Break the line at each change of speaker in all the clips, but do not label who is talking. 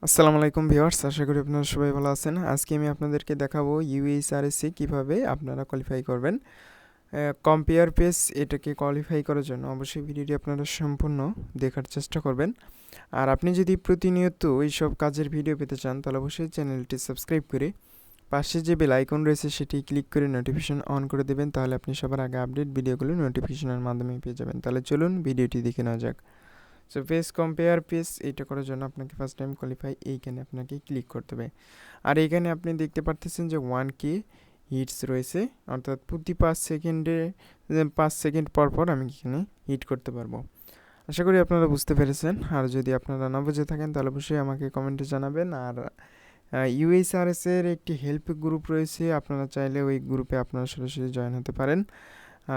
আসসালামু আলাইকুম ভিউয়ার্স, আশা করি আপনারা সবাই ভালো আছেন। আজকে আমি আপনাদেরকে দেখাবো ইউএইচআরএসে কিভাবে আপনারা কোয়ালিফাই করবেন। কম্পেয়ার পেজ এটাকে কোয়ালিফাই করার জন্য অবশ্যই ভিডিওটি আপনারা সম্পূর্ণ দেখার চেষ্টা করবেন। আর আপনি যদি প্রতিনিয়ত এইসব কাজের ভিডিও পেতে চান তাহলে অবশ্যই চ্যানেলটি সাবস্ক্রাইব করে পাশে যে বেল আইকন রয়েছে সেটি ক্লিক করে নোটিফিকেশন অন করে দেবেন, তাহলে আপনি সবার আগে আপডেট ভিডিওগুলো নোটিফিকেশনের মাধ্যমে পেয়ে যাবেন। তাহলে চলুন ভিডিওটি দেখে নেওয়া যাক। সো পেজ কম্পেয়ার পেজ এইটা করার জন্য আপনাকে ফার্স্ট টাইম কোয়ালিফাই এইখানে আপনাকে ক্লিক করতে হবে। আর এইখানে আপনি দেখতে পারতেছেন যে 1K হিটস রয়েছে, অর্থাৎ প্রতি 5 সেকেন্ড পর পর আমি এখানে হিট করতে পারবো। আশা করি আপনারা বুঝতে পেরেছেন। আর যদি আপনারা না বুঝে থাকেন তাহলে অবশ্যই আমাকে কমেন্টে জানাবেন। আর ইউএসআরএস এর একটি হেল্প গ্রুপ রয়েছে, আপনারা চাইলে ওই গ্রুপে আপনারা সরাসরি জয়েন হতে পারেন।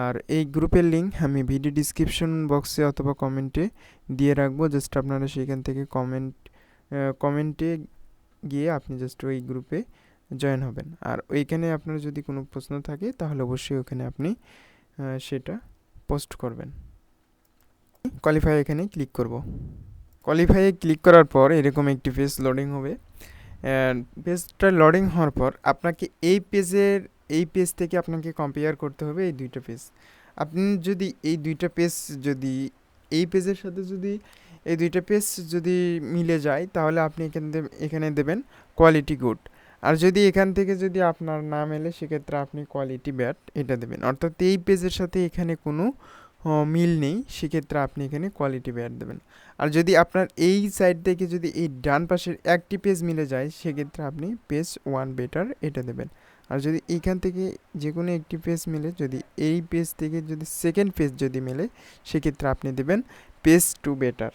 আর এই গ্রুপের লিঙ্ক আমি ভিডিও ডিসক্রিপশন বক্সে অথবা কমেন্টে দিয়ে রাখবো। জাস্ট আপনারা সেখান থেকে কমেন্টে গিয়ে আপনি জাস্ট ওই গ্রুপে জয়েন হবেন। আর ওইখানে আপনার যদি কোনো প্রশ্ন থাকে তাহলে অবশ্যই ওখানে আপনি সেটা পোস্ট করবেন। কোয়ালিফাই এখানে ক্লিক করব। কোয়ালিফাইয়ে ক্লিক করার পর এরকম একটি পেজ লোডিং হবে। পেজটা লোডিং হওয়ার পর আপনাকে এই পেজ থেকে আপনাকে কম্পেয়ার করতে হবে এই দুইটা পেজ। আপনি যদি এই দুইটা পেজ যদি এই পেজের সাথে যদি এই দুইটা পেজ যদি মিলে যায় তাহলে আপনি এখানে দেবেন কোয়ালিটি গুড। আর যদি এখান থেকে যদি আপনার না মেলে সেক্ষেত্রে আপনি কোয়ালিটি ব্যাড এটা দেবেন। অর্থাৎ এই পেজের সাথে এখানে কোনো মিল নেই, সেক্ষেত্রে আপনি এখানে কোয়ালিটি ব্যাড দেবেন। আর যদি আপনার এই সাইড থেকে যদি এই ডান পাশের একটি পেজ মিলে যায় সেক্ষেত্রে আপনি পেজ 1 বেটার এটা দেবেন। আর যদি এইখান থেকে যে কোনো একটি পেজ মিলে, যদি এই পেজ থেকে যদি সেকেন্ড পেজ যদি মেলে সেক্ষেত্রে আপনি দেবেন পেজ 2 বেটার।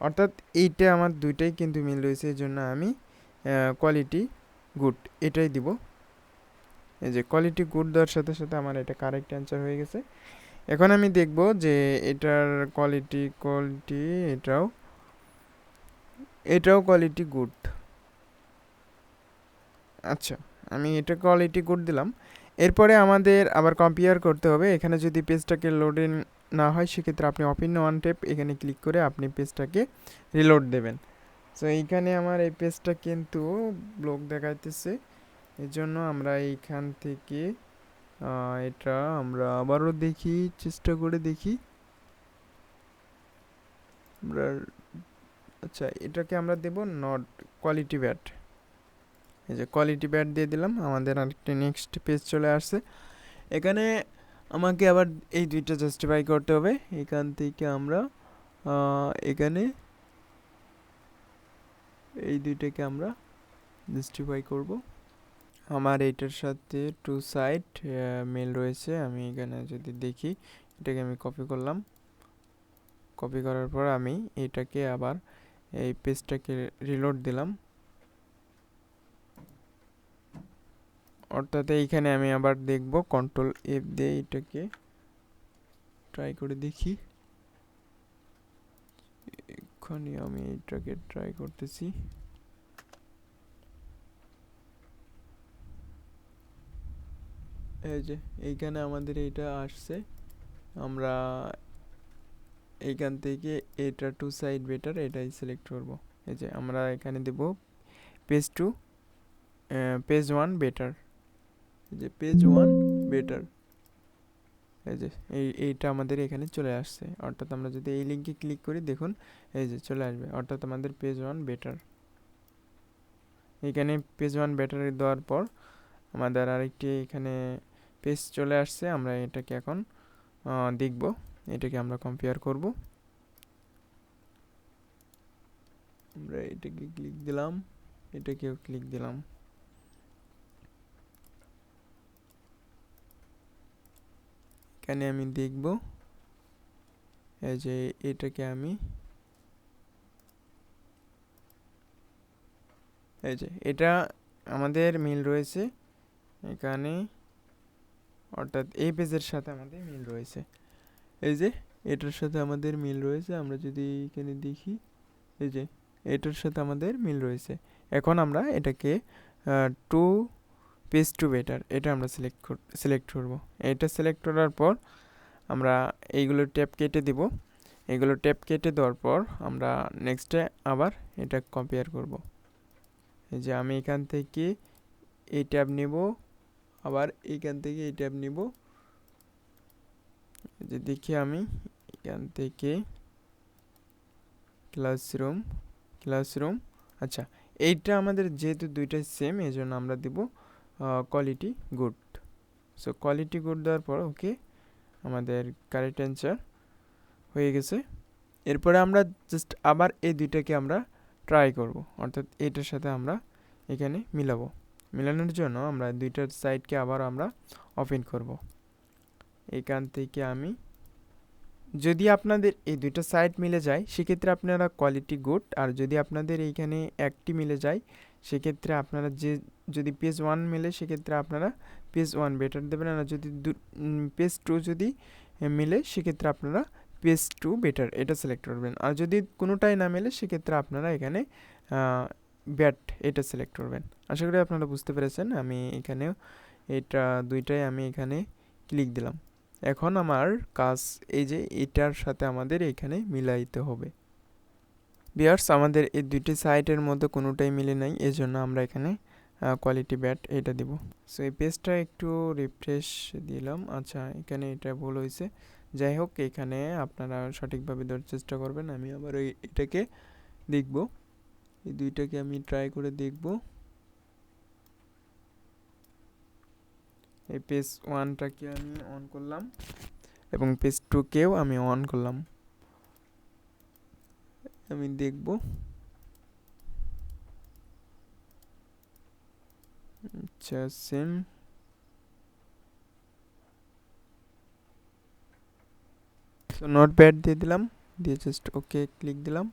অর্থাৎ এইটা আমার দুইটাই কিন্তু মিল রয়েছে, এই জন্য আমি কোয়ালিটি গুড এটাই দিব। এই যে কোয়ালিটি গুড দেওয়ার সাথে সাথে আমার এটা কারেক্ট অ্যান্সার হয়ে গেছে। এখন আমি দেখব যে এটার কোয়ালিটি এটাও কোয়ালিটি গুড। আচ্ছা, আমি এটা কোয়ালিটি গুড দিলাম। এরপরে আমাদের আবার কম্পেয়ার করতে হবে। এখানে যদি পেজটাকে লোডে না হয় সেক্ষেত্রে আপনি ওপেন ওয়ান ট্যাপ এখানে ক্লিক করে আপনি পেজটাকে রিলোড দেবেন। সো এইখানে আমার এই পেজটা কিন্তু ব্লক দেখাইতেছে, এই জন্য আমরা এইখান থেকে এটা আমরা আবারও দেখি, চেষ্টা করে দেখি আমরা। আচ্ছা, এটাকে আমরা দেব নট কোয়ালিটি ব্যাড। এই যে কোয়ালিটি ব্যাড দিয়ে দিলাম, আমাদের আরেকটি নেক্সট পেজ চলে আসছে। এখানে আমাকে আবার এই দুইটা জাস্টিফাই করতে হবে। এখান থেকে আমরা এখানে এই দুইটাকে আমরা জাস্টিফাই করব। আমার এইটার সাথে টু সাইড মেল রয়েছে। আমি এখানে যদি দেখি, এটাকে আমি কপি করলাম। কপি করার পর আমি এটাকে আবার এই পেজটাকে রিলোড দিলাম। অর্থাৎ এইখানে আমি আবার দেখব কন্ট্রোল এফ দিয়ে এটাকে ট্রাই করে দেখি। এখানে আমি এটাকে ট্রাই করতেছি। এই যে এইখানে আমাদের এইটা আসছে। আমরা এইখান থেকে এটা টু সাইড বেটার এটাই সিলেক্ট করব। এই যে আমরা এখানে দেব পেজ 1 বেটার। এই যে পেজ 1 বেটার, এই যে এইটা আমাদের এখানে চলে আসছে। অর্থাৎ আমরা যদি এই লিঙ্কে ক্লিক করি দেখুন এই যে চলে আসবে, অর্থাৎ আমাদের পেজ 1 বেটার। এখানে পেজ 1 বেটার দেওয়ার পর আমাদের আরেকটি এখানে পেজ চলে আসছে। আমরা এটাকে এখন দেখব, এটাকে আমরা কম্পেয়ার করব। আমরা এটাকে ক্লিক দিলাম, এটাকেও ক্লিক দিলাম। এখানে আমি দেখব এই যে এটাকে আমি এই যে এটা আমাদের মিল রয়েছে এখানে, অর্থাৎ এই পেজের সাথে আমাদের মিল রয়েছে। এই যে এটার সাথে আমাদের মিল রয়েছে। আমরা যদি এখানে দেখি, এই যে এটার সাথে আমাদের মিল রয়েছে। এখন আমরা এটাকে টু পেজ টু বেটার এটা আমরা সিলেক্ট করব। এটা সিলেক্ট করার পর আমরা এইগুলো ট্যাপ কেটে দিব। এগুলো ট্যাপ কেটে দেওয়ার পর আমরা নেক্সটে আবার এটা কম্পেয়ার করব। এই যে আমি এখান থেকে এই ট্যাব নেব, আবার এইখান থেকে এই ট্যাব নেব। যে দেখি আমি এখান থেকে ক্লাসরুম, আচ্ছা এইটা আমাদের যেহেতু দুইটাই সেম, এই জন্য আমরা দিব quality good. So quality good দেওয়ার পর ওকে, আমাদের কারেক্ট অ্যান্সার হয়ে গেছে। এরপরে আমরা জাস্ট আবার এই দুইটাকে আমরা ট্রাই করব, অর্থাৎ এটার সাথে আমরা এখানে মিলাবো। মিলানোর জন্য আমরা দুইটার সাইডকে আবার আমরা ওপেন করব। এখান থেকে আমি, যদি আপনাদের এই দুইটা সাইড মিলে যায় সেক্ষেত্রে আপনারা কোয়ালিটি গুড, আর যদি আপনাদের এইখানে একটি মিলে যায় সেক্ষেত্রে আপনারা যদি পেজ 1 মিলে সেক্ষেত্রে আপনারা পেজ 1 বেটার দেবেন, আর যদি পেজ 2 যদি মিলে সেক্ষেত্রে আপনারা পেজ 2 বেটার এটা সিলেক্ট করবেন। আর যদি কোনোটাই না মেলে সেক্ষেত্রে আপনারা এখানে ব্যাট এটা সিলেক্ট করবেন। আশা করি আপনারা বুঝতে পেরেছেন। আমি এখানেও এটা দুইটাই আমি এখানে ক্লিক দিলাম। এখন আমার কাজ এই যে এটার সাথে আমাদের এখানে মিলাইতে হবে। ভিউয়ার্স, আমাদের এই দুইটি সাইটের মধ্যে কোনোটাই মিলে নাই, এজন্য আমরা এখানে কোয়ালিটি ব্যাট এটা দিব। সো এই পেজটা একটু রিফ্রেশ দিলাম। আচ্ছা, এখানে এটা ভুল হয়েছে। যাই হোক, এখানে আপনারা সঠিকভাবে দেওয়ার চেষ্টা করবেন। আমি আবার এটাকে দেখব, এই দুইটাকে আমি ট্রাই করে দেখব। এই পেজ 1টাকে আমি অন করলাম এবং পেজ 2কেও আমি অন করলাম। আমি দেখব। আচ্ছা, সেম। সো নট ব্যাড দিয়ে দিলাম, দিয়ে জাস্ট ওকে ক্লিক দিলাম।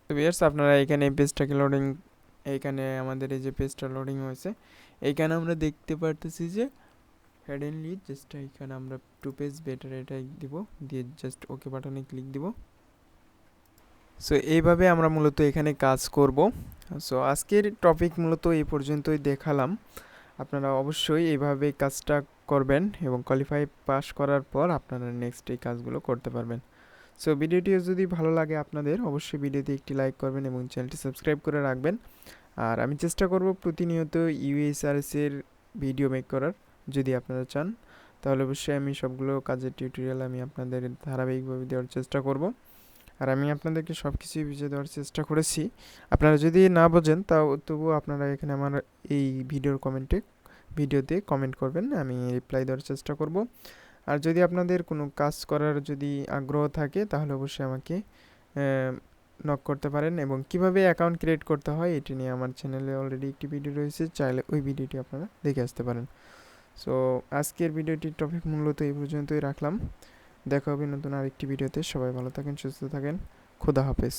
তো ভিউয়ার্স, আপনারা এখানে এই পেজটাকে লোডিং, এইখানে আমাদের এই যে পেজটা লোডিং হয়েছে, এইখানে আমরা দেখতে পারতেছি যে হেডেনলি জাস্ট এইখানে আমরা 2 পেজ বেটার এটাই দিব, দিয়ে জাস্ট ওকে বাটনে ক্লিক দিব। সো এইভাবে আমরা মূলত এখানে কাজ করব। সো আজকের টপিক মূলত এই পর্যন্তই দেখালাম। আপনারা অবশ্যই এইভাবে কাজটা করবেন এবং কোয়ালিফাই পাস করার পর আপনারা নেক্সট এই কাজগুলো করতে পারবেন। সো ভিডিওটি যদি ভালো লাগে আপনাদের, অবশ্যই ভিডিওতে একটি লাইক করবেন এবং চ্যানেলটি সাবস্ক্রাইব করে রাখবেন। আর আমি চেষ্টা করব প্রতিনিয়ত ইউএসআরএস এর ভিডিও মেক করার। যদি আপনারা চান তাহলে অবশ্যই আমি সবগুলো কাজের টিউটোরিয়াল আমি আপনাদের ধারাবাহিকভাবে দেওয়ার চেষ্টা করব। আর আমি আপনাদেরকে সব কিছুই বুঝিয়ে দেওয়ার চেষ্টা করেছি। আপনারা যদি না বোঝেন তাও তবুও আপনারা এখানে আমার এই ভিডিওতে কমেন্ট করবেন, আমি রিপ্লাই দেওয়ার চেষ্টা করব। আর যদি আপনাদের কোনো কাজ করার যদি আগ্রহ থাকে তাহলে অবশ্যই আমাকে নক করতে পারেন। এবং কিভাবে অ্যাকাউন্ট ক্রিয়েট করতে হয় এটি নিয়ে আমার চ্যানেলে অলরেডি একটি ভিডিও রয়েছে, চাইলে ওই ভিডিওটি আপনারা দেখে আসতে পারেন। সো আজকের ভিডিওটির টপিক মূলত এই পর্যন্তই রাখলাম। দেখা হবে নতুন আরেকটি ভিডিওতে। সবাই ভালো থাকেন, সুস্থ থাকেন। খোদা হাফেজ।